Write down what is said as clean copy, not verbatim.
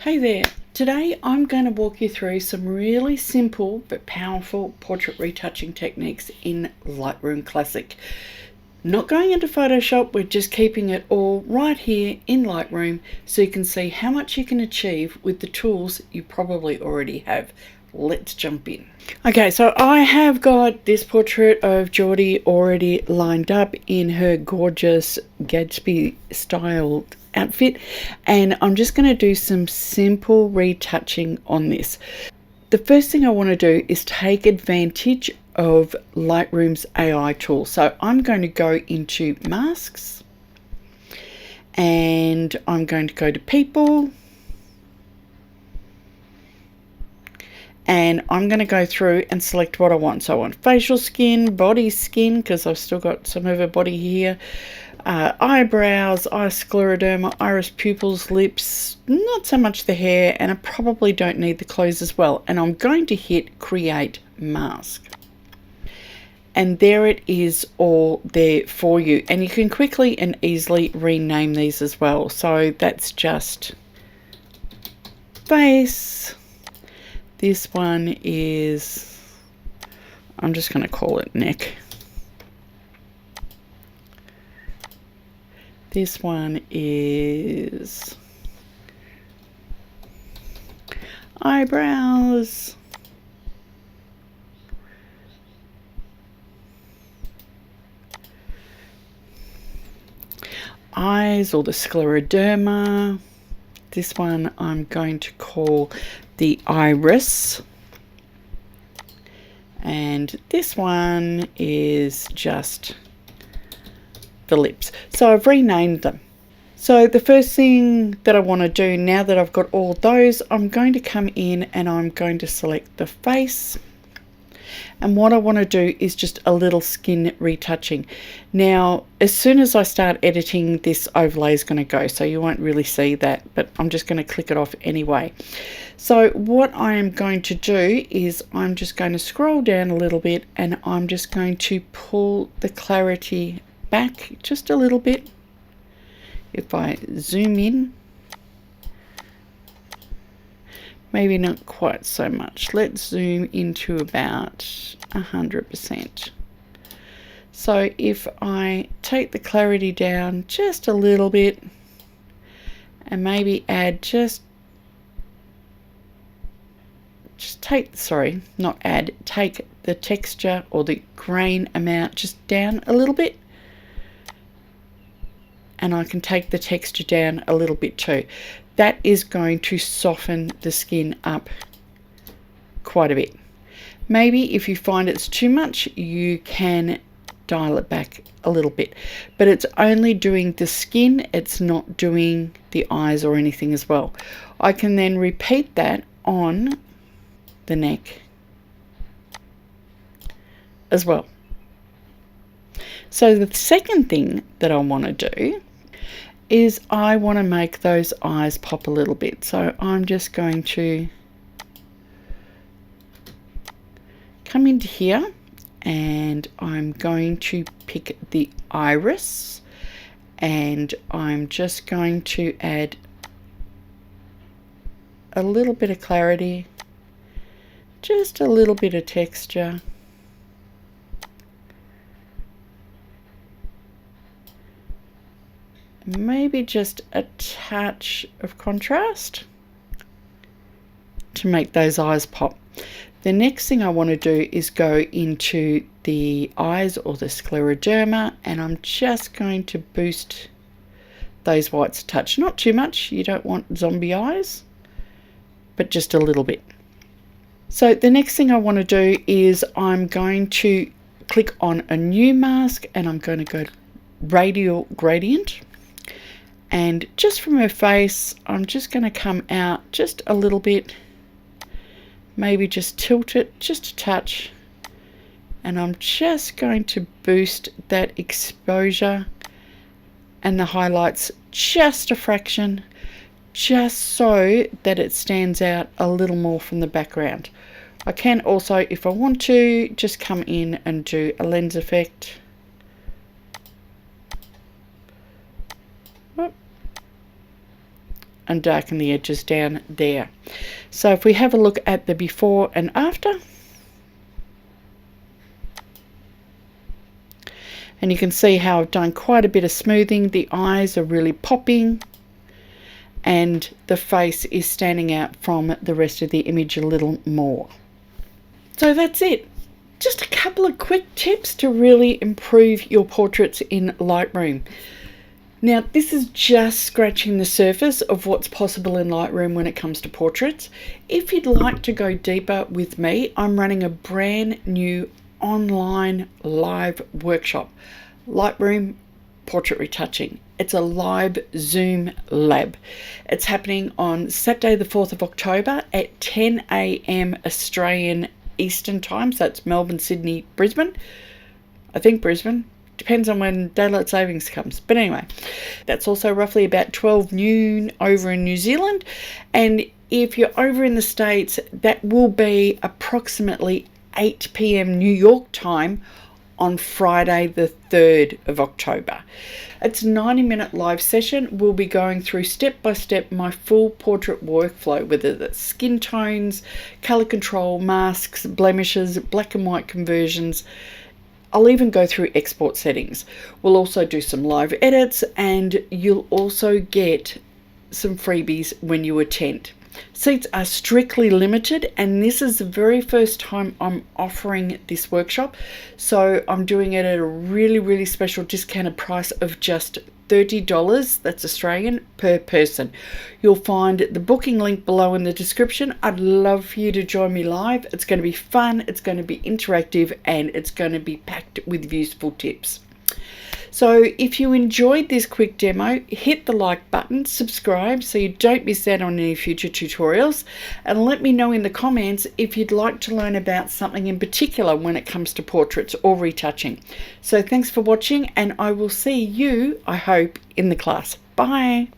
Hey there, today I'm going to walk you through some really simple but powerful portrait retouching techniques in Lightroom Classic. Not going into Photoshop, we're just keeping it all right here in Lightroom so you can see how much you can achieve with the tools you probably already have. Let's jump in. Okay, so I have got this portrait of Geordie already lined up in her gorgeous Gatsby styled outfit, and I'm just going to do some simple retouching on this. The first thing I want to do is take advantage of Lightroom's AI tool. So I'm going to go into masks and I'm going to go to people. And I'm going to go through and select what I want. So I want facial skin, body skin, because I've still got some of her body here, eyebrows, eye scleroderma, iris pupils, lips, not so much the hair, and I probably don't need the clothes as well. And I'm going to hit create mask. And there it is all there for you. And you can quickly and easily rename these as well. So that's just face. This one is, I'm just going to call it neck. This one is eyebrows. Eyes, or the scleroderma. This one I'm going to call the iris. And this one is just the lips. So I've renamed them. So the first thing that I want to do now that I've got all those, I'm going to come in and I'm going to select the face. And what I want to do is just a little skin retouching. Now, as soon as I start editing, this overlay is going to go, so you won't really see that, but I'm just going to click it off anyway. So what I am going to do is I'm just going to scroll down a little bit and I'm just going to pull the clarity back just a little bit. If I zoom in, maybe not quite so much. Let's zoom into about 100%. So if I take the clarity down just a little bit and maybe add take the texture or the grain amount just down a little bit. And I can take the texture down a little bit too. That is going to soften the skin up quite a bit. Maybe if you find it's too much, you can dial it back a little bit. But it's only doing the skin, it's not doing the eyes or anything as well. I can then repeat that on the neck as well. So the second thing that I want to do is I want to make those eyes pop a little bit. So I'm just going to come into here and I'm going to pick the iris and I'm just going to add a little bit of clarity, just a little bit of texture. Maybe just a touch of contrast to make those eyes pop. The next thing I want to do is go into the eyes or the scleroderma and I'm just going to boost those whites a touch. Not too much, you don't want zombie eyes, but just a little bit. So the next thing I want to do is I'm going to click on a new mask and I'm going to go to radial gradient. And just from her face, I'm just going to come out just a little bit, maybe just tilt it just a touch. And I'm just going to boost that exposure and the highlights just a fraction, just so that it stands out a little more from the background. I can also, if I want to, just come in and do a lens effect. and darken the edges down there. So if we have a look at the before and after, and you can see how I've done quite a bit of smoothing. The eyes are really popping and the face is standing out from the rest of the image a little more. So that's it. Just a couple of quick tips to really improve your portraits in Lightroom. Now, this is just scratching the surface of what's possible in Lightroom when it comes to portraits. If you'd like to go deeper with me, I'm running a brand new online live workshop, Lightroom Portrait Retouching. It's a live Zoom lab. It's happening on Saturday the 4th of October at 10 a.m. Australian Eastern Time. So that's Melbourne, Sydney, Brisbane. I think Brisbane. Depends on when daylight savings comes. But anyway, that's also roughly about 12 noon over in New Zealand. And if you're over in the States, that will be approximately 8 p.m. New York time on Friday the 3rd of October. It's a 90-minute live session. We'll be going through step by step my full portrait workflow, whether that's skin tones, color control, masks, blemishes, black and white conversions. I'll even go through export settings. We'll also do some live edits, and you'll also get some freebies when you attend. Seats are strictly limited, and this is the very first time I'm offering this workshop, so I'm doing it at a really special discounted price of just $30, that's Australian, per person. You'll find the booking link below in the description. I'd love for you to join me live. It's going to be fun, it's going to be interactive, and it's going to be packed with useful tips. So if you enjoyed this quick demo, hit the like button, subscribe so you don't miss out on any future tutorials, and let me know in the comments if you'd like to learn about something in particular when it comes to portraits or retouching. So thanks for watching, and I will see you, I hope, in the class. Bye.